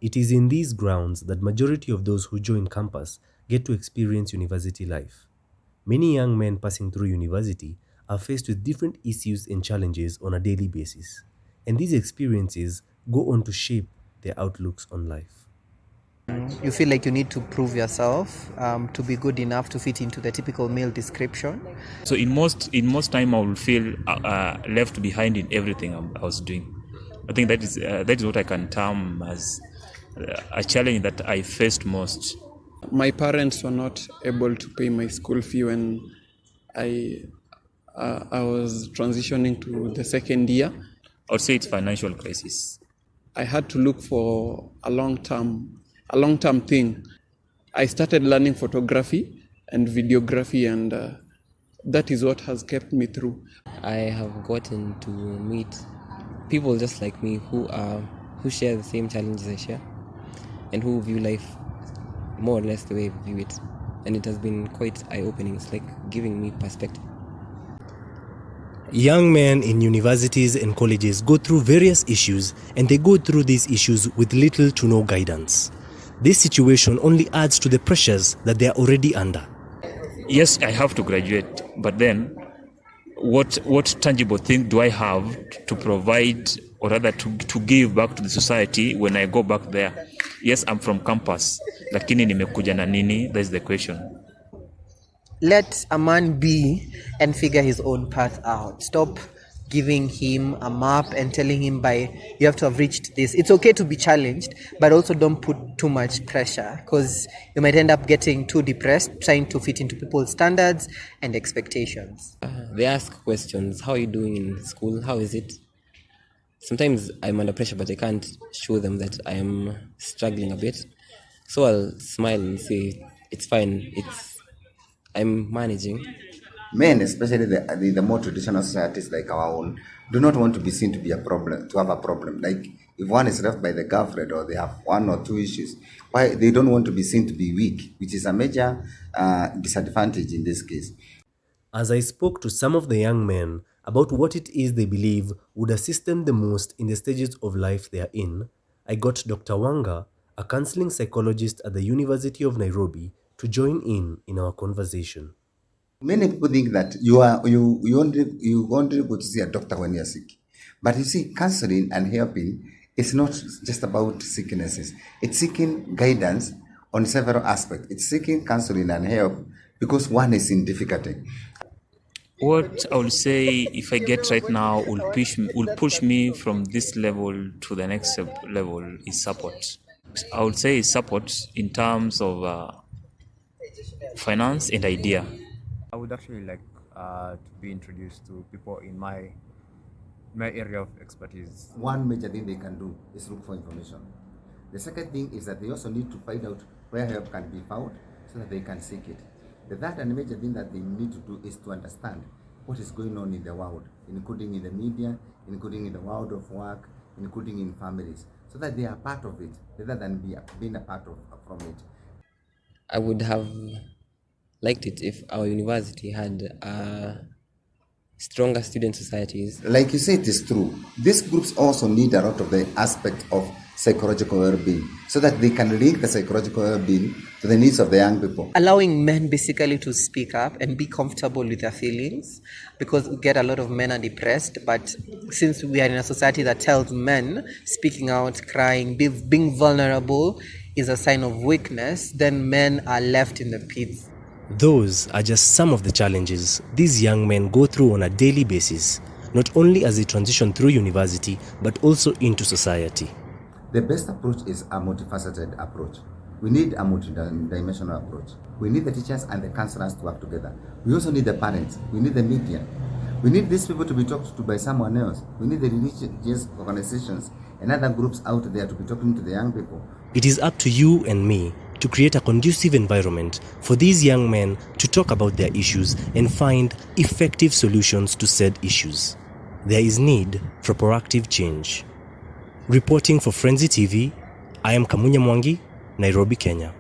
It is in these grounds that majority of those who join campus get to experience university life. Many young men passing through university are faced with different issues and challenges on a daily basis, and these experiences go on to shape their outlooks on life. You feel like you need to prove yourself to be good enough to fit into the typical male description. So in most time, I will feel left behind in everything I was doing. I think that is what I can term as a challenge that I faced most. My parents were not able to pay my school fee when I was transitioning to the second year. I would say it's financial crisis. I had to look for a long-term thing. I started learning photography and videography, and that is what has kept me through. I have gotten to meet people just like me who share the same challenges I share and who view life more or less the way I view it. And it has been quite eye-opening. It's like giving me perspective. Young men in universities and colleges go through various issues, and they go through these issues with little to no guidance. This situation only adds to the pressures that they are already under. Yes, I have to graduate, but then what tangible thing do I have to provide, or rather to give back to the society when I go back there? Yes, I'm from campus, lakini nimekuja na nini? That's the question. Let a man be and figure his own path out. Stop giving him a map and telling him you have to have reached this. It's okay to be challenged, but also don't put too much pressure, because you might end up getting too depressed trying to fit into people's standards and expectations. They ask questions. How are you doing in school? How is it? Sometimes I'm under pressure, but I can't show them that I am struggling a bit. So I'll smile and say, it's fine. I'm managing. Men, especially the more traditional societies like our own, do not want to be seen to be a problem, to have a problem. Like if one is left by the girlfriend or they have one or two issues, why they don't want to be seen to be weak, which is a major disadvantage in this case. As I spoke to some of the young men about what it is they believe would assist them the most in the stages of life they are in, I got Dr. Wanga, a counseling psychologist at the University of Nairobi, to join in our conversation. Many people think that you only go to see a doctor when you're sick. But you see, counseling and helping is not just about sicknesses. It's seeking guidance on several aspects. It's seeking counseling and help because one is in difficulty. What I will say, if I get right now, will push me from this level to the next level is support. I would say support in terms of finance and idea. I would actually like to be introduced to people in my area of expertise. One major thing they can do is look for information. The second thing is that they also need to find out where help can be found so that they can seek it. The third and major thing that they need to do is to understand what is going on in the world, including in the media, including in the world of work, including in families, so that they are part of it rather than being a part from it. I would have liked it if our university had stronger student societies. Like you say, it is true. These groups also need a lot of the aspect of psychological well-being so that they can link the psychological well-being to the needs of the young people. Allowing men basically to speak up and be comfortable with their feelings, because we get a lot of men are depressed, but since we are in a society that tells men speaking out, crying, being vulnerable is a sign of weakness, then men are left in the pits. Those are just some of the challenges these young men go through on a daily basis, not only as they transition through university, but also into society. The best approach is a multifaceted approach. We need a multidimensional approach. We need the teachers and the counselors to work together. We also need the parents. We need the media. We need these people to be talked to by someone else. We need the religious organizations and other groups out there to be talking to the young people. It is up to you and me to create a conducive environment for these young men to talk about their issues and find effective solutions to said issues. There is need for proactive change. Reporting for Frenzy TV, I am Kamunya Mwangi, Nairobi, Kenya.